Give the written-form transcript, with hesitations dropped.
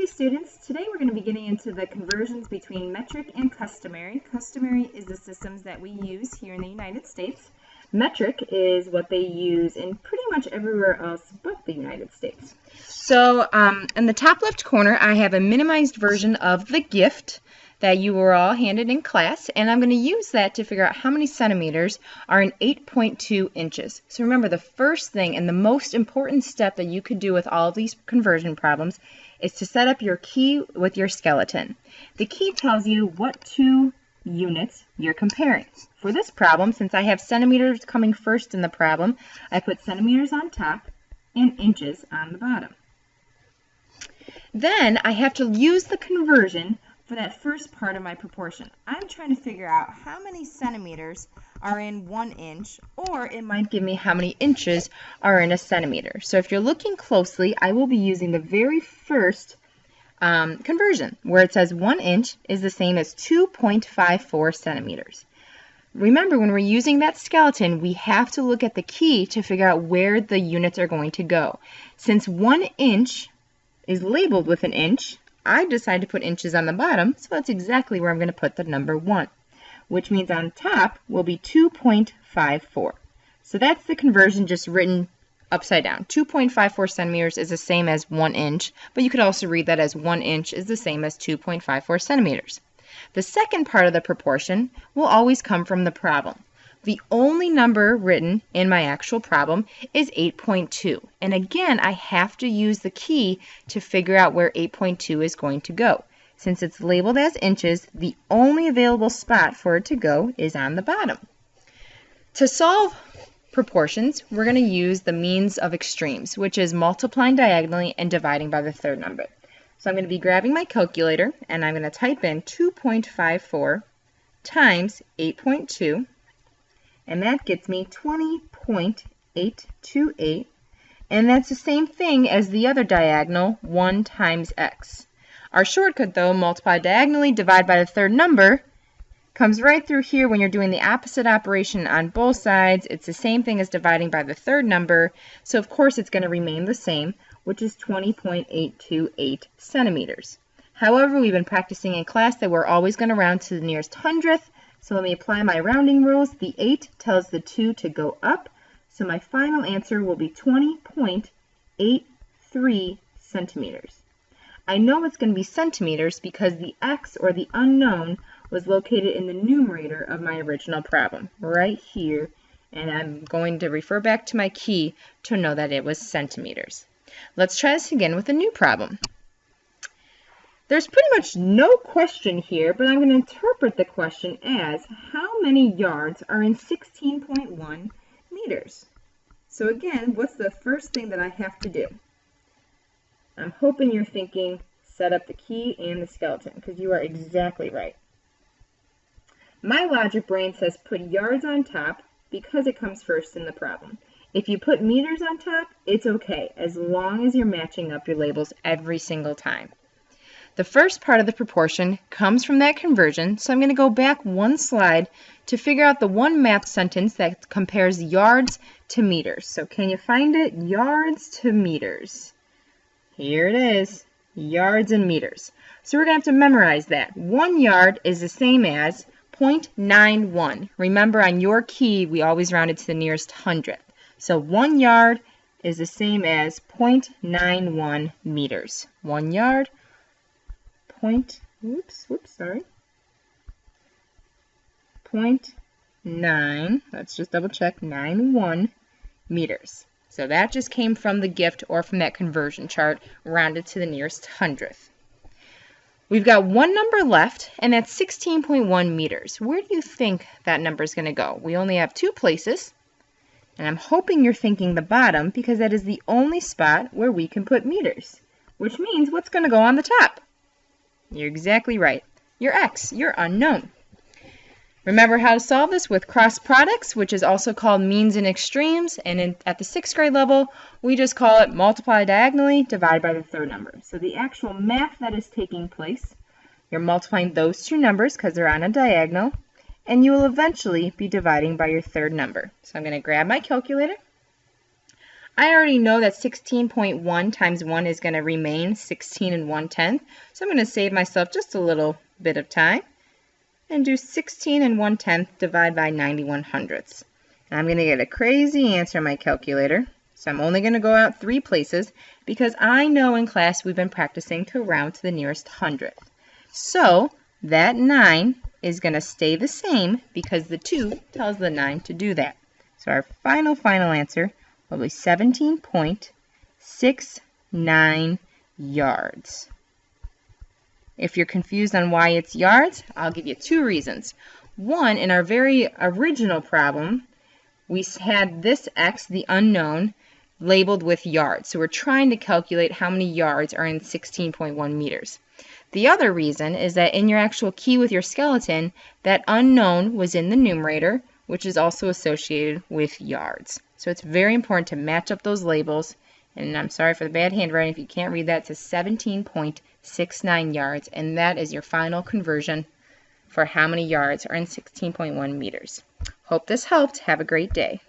Hey students, today we're going to be getting into the conversions between metric and customary. Customary is the systems that we use here in the United States. Metric is what they use in pretty much everywhere else but the United States. So in the top left corner I have a minimized version of the gift that you were all handed in class, and I'm going to use that to figure out how many centimeters are in 8.2 inches. So remember, the first thing and the most important step that you could do with all of these conversion problems is to set up your key with your skeleton. The key tells you what two units you're comparing. For this problem, since I have centimeters coming first in the problem, I put centimeters on top and inches on the bottom. Then I have to use the conversion for that first part of my proportion. I'm trying to figure out how many centimeters are in 1 inch, or it might give me how many inches are in a centimeter. So if you're looking closely, I will be using the very first conversion, where it says 1 inch is the same as 2.54 centimeters. Remember, when we're using that skeleton, we have to look at the key to figure out where the units are going to go. Since 1 inch is labeled with an inch, I decided to put inches on the bottom, so that's exactly where I'm going to put the number 1, which means on top will be 2.54. So that's the conversion just written upside down. 2.54 centimeters is the same as 1 inch, but you could also read that as 1 inch is the same as 2.54 centimeters. The second part of the proportion will always come from the problem. The only number written in my actual problem is 8.2. And again, I have to use the key to figure out where 8.2 is going to go. Since it's labeled as inches, the only available spot for it to go is on the bottom. To solve proportions, we're going to use the means of extremes, which is multiplying diagonally and dividing by the third number. So I'm going to be grabbing my calculator, and I'm going to type in 2.54 times 8.2. And that gets me 20.828, and that's the same thing as the other diagonal, 1 times x. Our shortcut, though, multiply diagonally, divide by the third number, comes right through here when you're doing the opposite operation on both sides. It's the same thing as dividing by the third number, so of course it's going to remain the same, which is 20.828 centimeters. However, we've been practicing in class that we're always going to round to the nearest hundredth. So let me apply my rounding rules. The 8 tells the 2 to go up, so my final answer will be 20.83 centimeters. I know it's going to be centimeters because the x, or the unknown, was located in the numerator of my original problem, right here, and I'm going to refer back to my key to know that it was centimeters. Let's try this again with a new problem. There's pretty much no question here, but I'm going to interpret the question as how many yards are in 16.1 meters? So again, what's the first thing that I have to do? I'm hoping you're thinking set up the key and the skeleton, because you are exactly right. My logic brain says put yards on top because it comes first in the problem. If you put meters on top, it's okay, as long as you're matching up your labels every single time. The first part of the proportion comes from that conversion, so I'm going to go back one slide to figure out the one math sentence that compares yards to meters. So can you find it? Yards to meters. Here it is, yards and meters. So we're going to have to memorize that. 1 yard is the same as 0.91. Remember, on your key, we always round it to the nearest hundredth. So 1 yard is the same as 0.91 meters. 1 yard. .9, let's just double check, 91 meters. So that just came from the gift or from that conversion chart, rounded to the nearest hundredth. We've got one number left, and that's 16.1 meters. Where do you think that number is going to go? We only have 2 places, and I'm hoping you're thinking the bottom because that is the only spot where we can put meters, which means what's going to go on the top? You're exactly right. Your x, your unknown. Remember how to solve this with cross products, which is also called means and extremes, and at the 6th grade level, we just call it multiply diagonally, divide by the third number. So the actual math that is taking place, you're multiplying those two numbers because they're on a diagonal, and you will eventually be dividing by your third number. So I'm going to grab my calculator. I already know that 16.1 times 1 is going to remain 16 and 1/10. So I'm going to save myself just a little bit of time and do 16 and 1/10 divided by 91/100ths. And I'm going to get a crazy answer on my calculator. So I'm only going to go out 3 places because I know in class we've been practicing to round to the nearest hundredth. So that 9 is going to stay the same because the 2 tells the 9 to do that. So our final answer will be 17.69 yards. If you're confused on why it's yards, I'll give you 2 reasons. One, in our very original problem, we had this x, the unknown, labeled with yards. So we're trying to calculate how many yards are in 16.1 meters. The other reason is that in your actual key with your skeleton, that unknown was in the numerator, which is also associated with yards. So it's very important to match up those labels. And I'm sorry for the bad handwriting if you can't read that. It's 17.69 yards, and that is your final conversion for how many yards are in 16.1 meters. Hope this helped. Have a great day.